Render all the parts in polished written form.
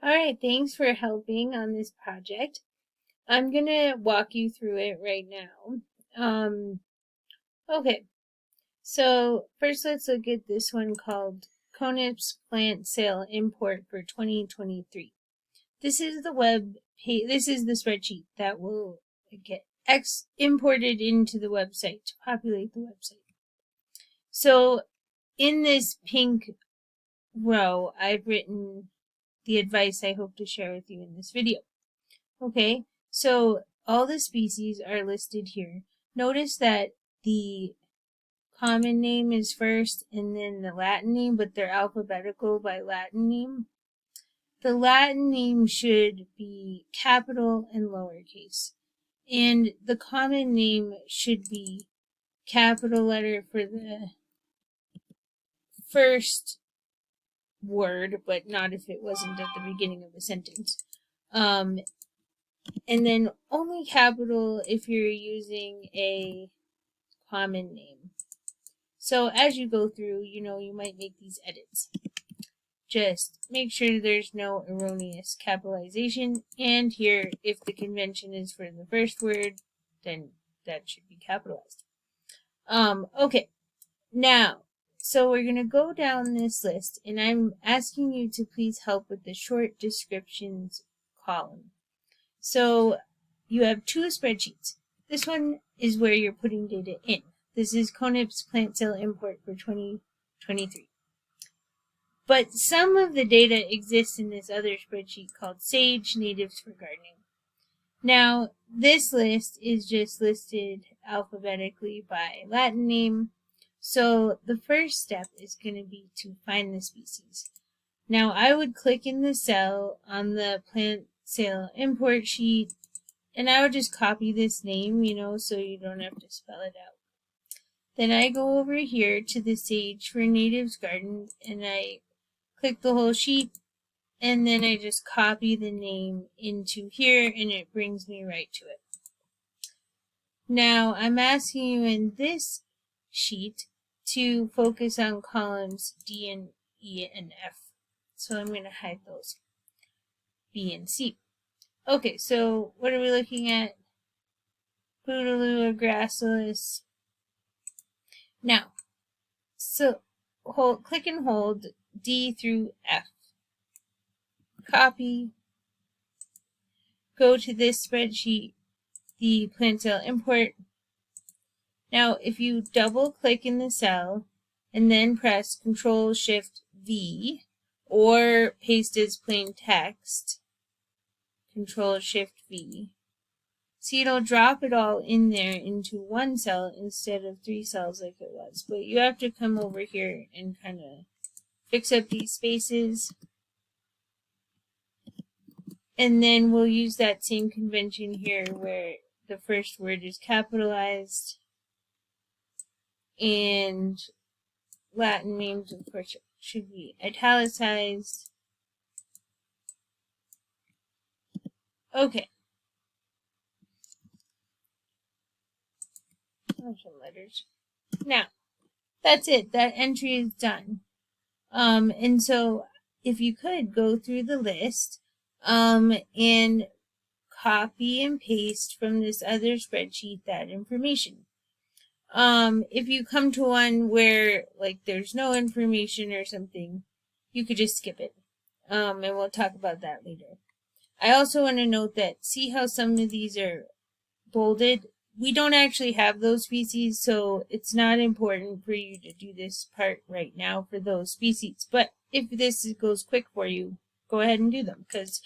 All right, thanks for helping on this project. I'm gonna walk you through it right now. Okay, so first let's look at this one called CoNPS Plant Sale Import for 2023. This is the this is the spreadsheet that will get imported into the website to populate the website. So in this pink row, I've written the advice I hope to share with you in this video. Okay, so all the species are listed here. Notice that the common name is first and then the Latin name, but they're alphabetical by Latin name. The Latin name should be capital and lowercase. And the common name should be capital letter for the first word, but not if it wasn't at the beginning of a sentence. And then only capital if you're using a common name. So as you go through, you might make these edits. Just make sure there's no erroneous capitalization. And here, if the convention is for the first word, then that should be capitalized. Okay. Now, so we're going to go down this list, and I'm asking you to please help with the short descriptions column. So you have two spreadsheets. This one is where you're putting data in. This is CoNPS Plant Sale Import for 2023. But some of the data exists in this other spreadsheet called Sage Natives for Gardening. Now, this list is just listed alphabetically by Latin name. So the first step is going to be to find the species. Now, I would click in the cell on the plant sale import sheet, and I would just copy this name, so you don't have to spell it out. Then I go over here to the Sage for Natives Garden, and I click the whole sheet, and then I just copy the name into here, and it brings me right to it. Now, I'm asking you in this sheet to focus on columns D and E and F. So I'm going to hide those. B and C. Okay, so what are we looking at? Bootaloo or grassless. Now, so click and hold D through F. Copy. Go to this spreadsheet, the plant sale import. Now, if you double click in the cell and then press Control-Shift-V or paste as plain text, Control-Shift-V, see, it'll drop it all in there into one cell instead of 3 cells like it was. But you have to come over here and kind of fix up these spaces. And then we'll use that same convention here where the first word is capitalized. And Latin names, of course, should be italicized. Okay. Some letters. Now, that's it. That entry is done. And so if you could go through the list, and copy and paste from this other spreadsheet that information. If you come to one where there's no information or something, you could just skip it. And we'll talk about that later. I also want to note that see how some of these are bolded? We don't actually have those species, so it's not important for you to do this part right now for those species. But if this goes quick for you, go ahead and do them because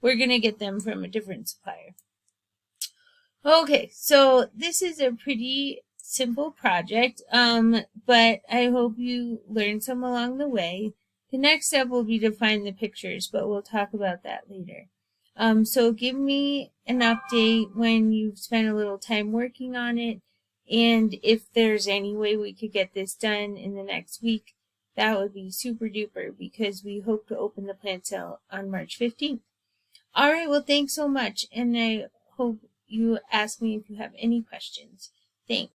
we're going to get them from a different supplier. Okay, so this is a pretty simple project, but I hope you learned some along the way. The next step will be to find the pictures, but we'll talk about that later. So give me an update when you've spent a little time working on it, and if there's any way we could get this done in the next week, that would be super duper because we hope to open the plant sale on March 15th. All right, well, thanks so much, and I hope you ask me if you have any questions. Thanks.